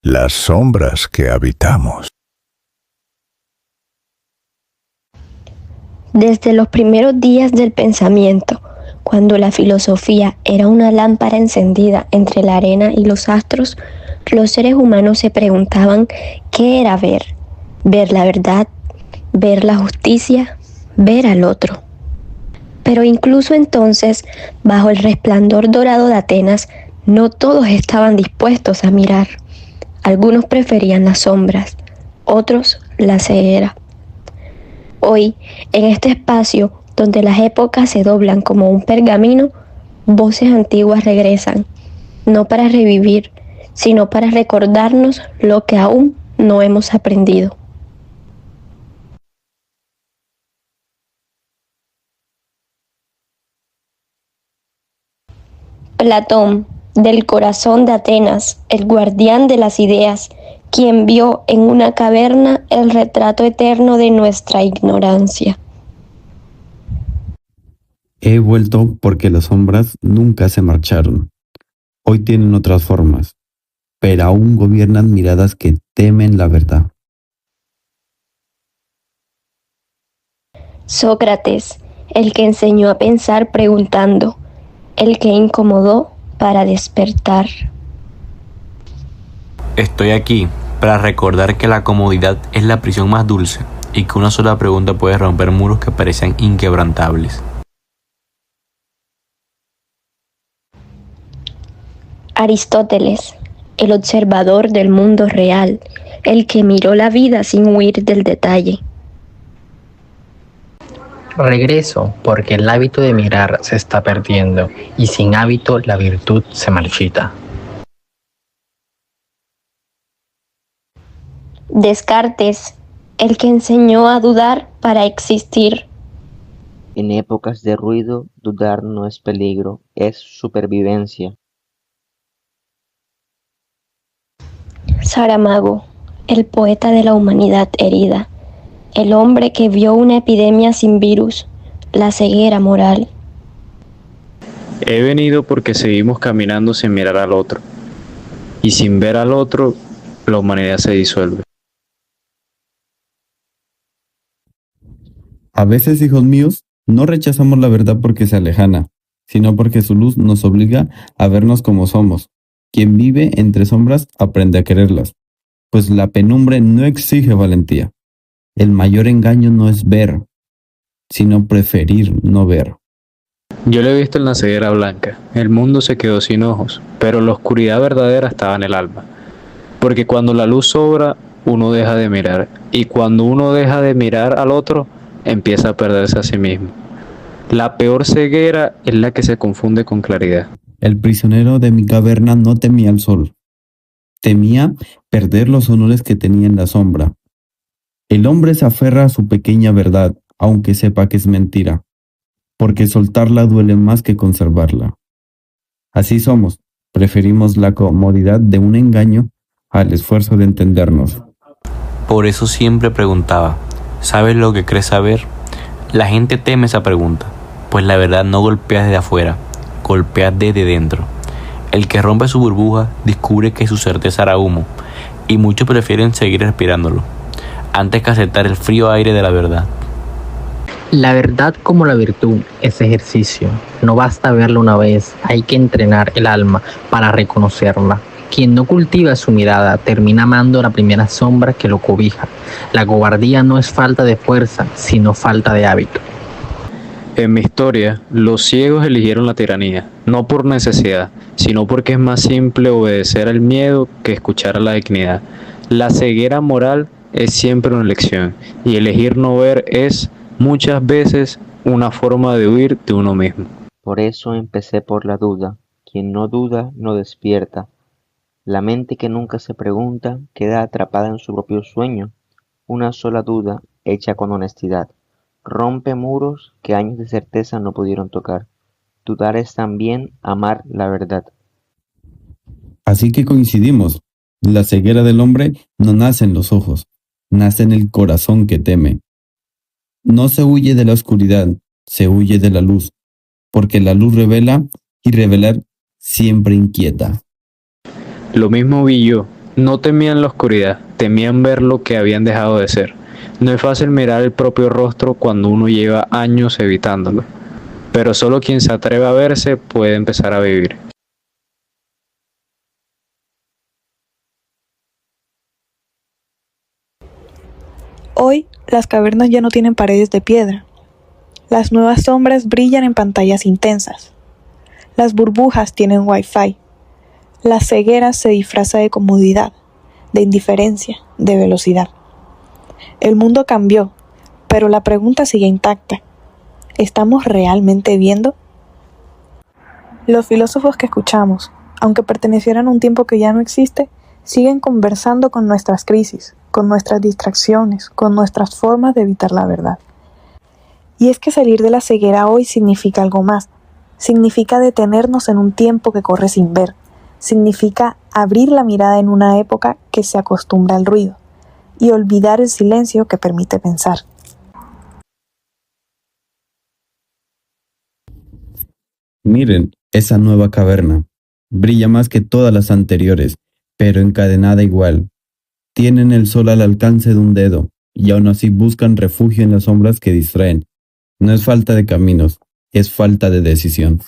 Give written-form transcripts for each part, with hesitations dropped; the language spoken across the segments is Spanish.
las sombras que habitamos. Desde los primeros días del pensamiento, cuando la filosofía era una lámpara encendida entre la arena y los astros, los seres humanos se preguntaban qué era ver. Ver la verdad, ver la justicia, ver al otro. Pero incluso entonces, bajo el resplandor dorado de Atenas, no todos estaban dispuestos a mirar. Algunos preferían las sombras, otros la ceguera. Hoy, en este espacio donde las épocas se doblan como un pergamino, voces antiguas regresan, no para revivir, sino para recordarnos lo que aún no hemos aprendido. Platón, del corazón de Atenas, el guardián de las ideas, quien vio en una caverna el retrato eterno de nuestra ignorancia. He vuelto porque las sombras nunca se marcharon. Hoy tienen otras formas, pero aún gobiernan miradas que temen la verdad. Sócrates, el que enseñó a pensar preguntando, el que incomodó para despertar. Estoy aquí para recordar que la comodidad es la prisión más dulce y que una sola pregunta puede romper muros que parecían inquebrantables. Aristóteles, el observador del mundo real, el que miró la vida sin huir del detalle. Regreso porque el hábito de mirar se está perdiendo y sin hábito la virtud se marchita. Descartes, el que enseñó a dudar para existir. En épocas de ruido, dudar no es peligro, es supervivencia. Saramago, el poeta de la humanidad herida, el hombre que vio una epidemia sin virus, la ceguera moral. He venido porque seguimos caminando sin mirar al otro, y sin ver al otro, la humanidad se disuelve. A veces, hijos míos, no rechazamos la verdad porque sea lejana, sino porque su luz nos obliga a vernos como somos. Quien vive entre sombras aprende a quererlas, pues la penumbre no exige valentía. El mayor engaño no es ver, sino preferir no ver. Yo lo he visto en la ceguera blanca. El mundo se quedó sin ojos, pero la oscuridad verdadera estaba en el alma. Porque cuando la luz sobra, uno deja de mirar. Y cuando uno deja de mirar al otro, empieza a perderse a sí mismo. La peor ceguera es la que se confunde con claridad. El prisionero de mi caverna no temía el sol. Temía perder los honores que tenía en la sombra. El hombre se aferra a su pequeña verdad, aunque sepa que es mentira, porque soltarla duele más que conservarla. Así somos, preferimos la comodidad de un engaño al esfuerzo de entendernos. Por eso siempre preguntaba, ¿sabes lo que crees saber? La gente teme esa pregunta, pues la verdad no golpea desde afuera, golpea desde dentro. El que rompe su burbuja descubre que su certeza era humo, y muchos prefieren seguir respirándolo, antes que aceptar el frío aire de la verdad. La verdad como la virtud es ejercicio. No basta verla una vez, hay que entrenar el alma para reconocerla. Quien no cultiva su mirada termina amando la primera sombra que lo cobija. La cobardía no es falta de fuerza, sino falta de hábito. En mi historia, los ciegos eligieron la tiranía, no por necesidad, sino porque es más simple obedecer al miedo que escuchar a la dignidad. La ceguera moral es siempre una elección, y elegir no ver es, muchas veces, una forma de huir de uno mismo. Por eso empecé por la duda. Quien no duda, no despierta. La mente que nunca se pregunta queda atrapada en su propio sueño. Una sola duda, hecha con honestidad, rompe muros que años de certeza no pudieron tocar. Dudar es también amar la verdad. Así que coincidimos. La ceguera del hombre no nace en los ojos, nace en el corazón que teme. No se huye de la oscuridad, se huye de la luz, porque la luz revela y revelar siempre inquieta. Lo mismo vi yo, No temían la oscuridad, temían ver lo que habían dejado de ser. No es fácil mirar el propio rostro cuando uno lleva años evitándolo, pero solo quien se atreve a verse puede empezar a vivir. Hoy, las cavernas ya no tienen paredes de piedra. Las nuevas sombras brillan en pantallas intensas. Las burbujas tienen Wi-Fi. La ceguera se disfraza de comodidad, de indiferencia, de velocidad. El mundo cambió, pero la pregunta sigue intacta. ¿Estamos realmente viendo? Los filósofos que escuchamos, aunque pertenecieran a un tiempo que ya no existe, siguen conversando con nuestras crisis, con nuestras distracciones, con nuestras formas de evitar la verdad. Y es que salir de la ceguera hoy significa algo más. Significa detenernos en un tiempo que corre sin ver. Significa abrir la mirada en una época que se acostumbra al ruido y olvidar el silencio que permite pensar. Miren, esa nueva caverna. Brilla más que todas las anteriores, pero encadenada igual. Tienen el sol al alcance de un dedo, y aún así buscan refugio en las sombras que distraen. No es falta de caminos, es falta de decisión.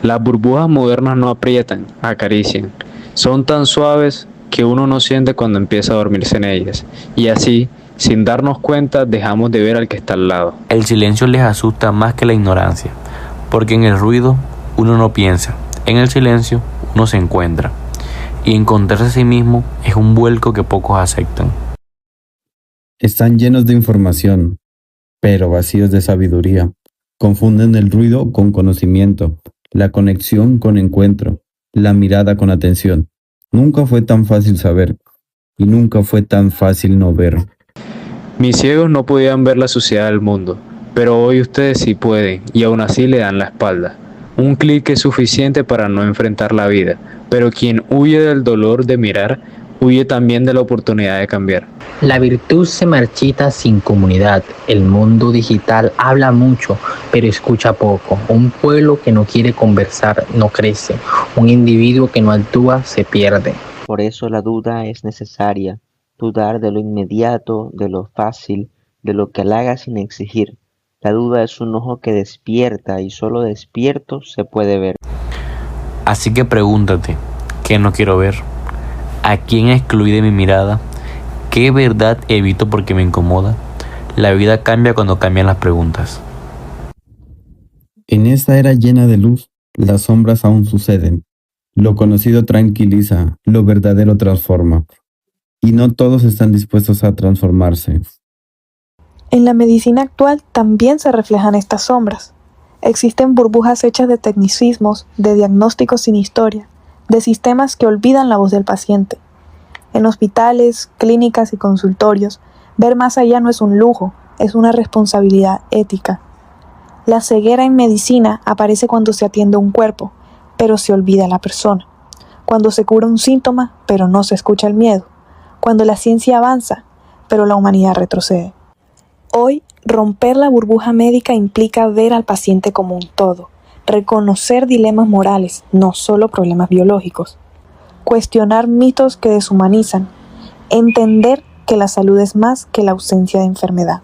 Las burbujas modernas no aprietan, acarician. Son tan suaves que uno no siente cuando empieza a dormirse en ellas. Y así, sin darnos cuenta, dejamos de ver al que está al lado. El silencio les asusta más que la ignorancia, porque en el ruido uno no piensa, en el silencio uno se encuentra. Y encontrarse a sí mismo es un vuelco que pocos aceptan. Están llenos de información, pero vacíos de sabiduría. Confunden el ruido con conocimiento, la conexión con encuentro, la mirada con atención. Nunca fue tan fácil saber, y nunca fue tan fácil no ver. Mis ciegos no podían ver la suciedad del mundo, pero hoy ustedes sí pueden, y aún así le dan la espalda. Un clic es suficiente para no enfrentar la vida, pero quien huye del dolor de mirar, huye también de la oportunidad de cambiar. La virtud se marchita sin comunidad. El mundo digital habla mucho, pero escucha poco. Un pueblo que no quiere conversar no crece. Un individuo que no actúa se pierde. Por eso la duda es necesaria. Dudar de lo inmediato, de lo fácil, de lo que halaga sin exigir. La duda es un ojo que despierta y solo despierto se puede ver. Así que pregúntate, ¿qué no quiero ver? ¿A quién excluí de mi mirada? ¿Qué verdad evito porque me incomoda? La vida cambia cuando cambian las preguntas. En esta era llena de luz, las sombras aún suceden. Lo conocido tranquiliza, lo verdadero transforma. Y no todos están dispuestos a transformarse. En la medicina actual también se reflejan estas sombras. Existen burbujas hechas de tecnicismos, de diagnósticos sin historia, de sistemas que olvidan la voz del paciente. En hospitales, clínicas y consultorios, ver más allá no es un lujo, es una responsabilidad ética. La ceguera en medicina aparece cuando se atiende un cuerpo, pero se olvida a la persona. Cuando se cura un síntoma, pero no se escucha el miedo. Cuando la ciencia avanza, pero la humanidad retrocede. Hoy, romper la burbuja médica implica ver al paciente como un todo, reconocer dilemas morales, no solo problemas biológicos, cuestionar mitos que deshumanizan, entender que la salud es más que la ausencia de enfermedad.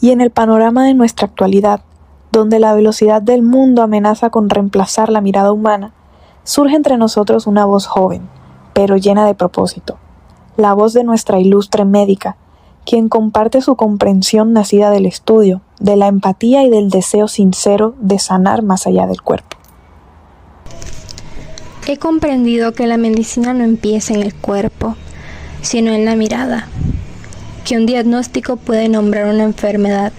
Y en el panorama de nuestra actualidad, donde la velocidad del mundo amenaza con reemplazar la mirada humana, surge entre nosotros una voz joven, pero llena de propósito, la voz de nuestra ilustre médica, quien comparte su comprensión nacida del estudio, de la empatía y del deseo sincero de sanar más allá del cuerpo. He comprendido que la medicina no empieza en el cuerpo, sino en la mirada, que un diagnóstico puede nombrar una enfermedad,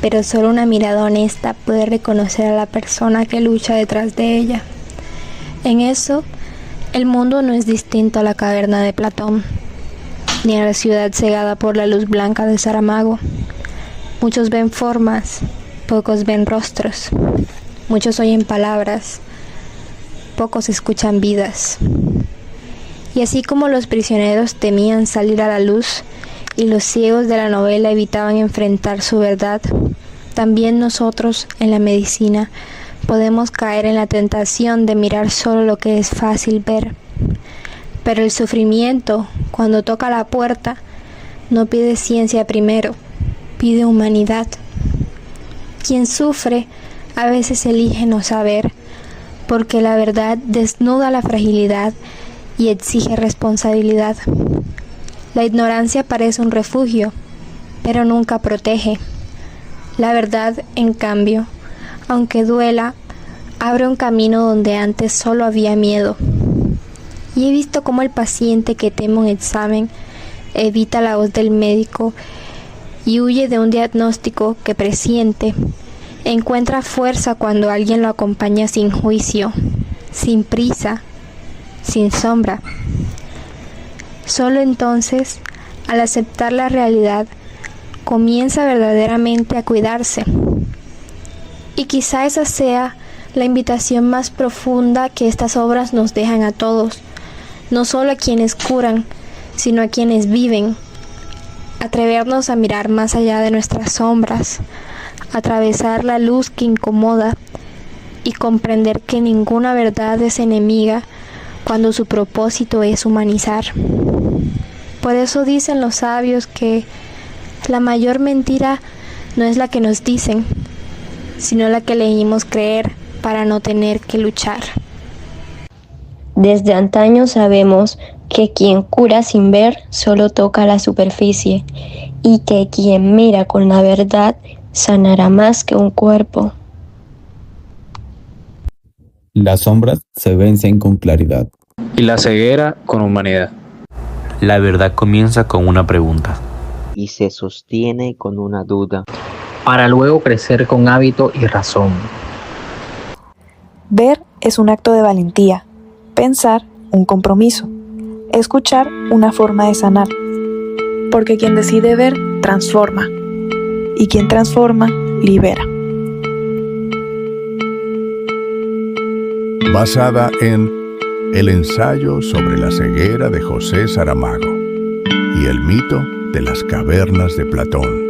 pero solo una mirada honesta puede reconocer a la persona que lucha detrás de ella. En eso, el mundo no es distinto a la caverna de Platón, ni a la ciudad cegada por la luz blanca de Saramago. Muchos ven formas, pocos ven rostros. Muchos oyen palabras, pocos escuchan vidas. Y así como los prisioneros temían salir a la luz y los ciegos de la novela evitaban enfrentar su verdad, también nosotros en la medicina podemos caer en la tentación de mirar solo lo que es fácil ver, Pero el sufrimiento, cuando toca la puerta, no pide ciencia primero, pide humanidad. Quien sufre a veces elige no saber, porque la verdad desnuda la fragilidad y exige responsabilidad. La ignorancia parece un refugio, pero nunca protege. La verdad, en cambio, aunque duela, abre un camino donde antes solo había miedo. Y he visto cómo el paciente que teme un examen evita la voz del médico y huye de un diagnóstico que presiente. Encuentra fuerza cuando alguien lo acompaña sin juicio, sin prisa, sin sombra. Solo entonces, al aceptar la realidad, comienza verdaderamente a cuidarse. Y quizá esa sea la invitación más profunda que estas obras nos dejan a todos, no solo a quienes curan, sino a quienes viven. Atrevernos a mirar más allá de nuestras sombras, atravesar la luz que incomoda y comprender que ninguna verdad es enemiga cuando su propósito es humanizar. Por eso dicen los sabios que la mayor mentira no es la que nos dicen, sino la que elegimos creer para no tener que luchar. Desde antaño sabemos que quien cura sin ver solo toca la superficie y que quien mira con la verdad sanará más que un cuerpo. Las sombras se vencen con claridad. Y la ceguera con humanidad. La verdad comienza con una pregunta. Y se sostiene con una duda. Para luego crecer con hábito y razón. Ver es un acto de valentía, pensar un compromiso, escuchar una forma de sanar. Porque quien decide ver, transforma. Y quien transforma, libera. Basada en El ensayo sobre la ceguera de José Saramago y el mito de las cavernas de Platón.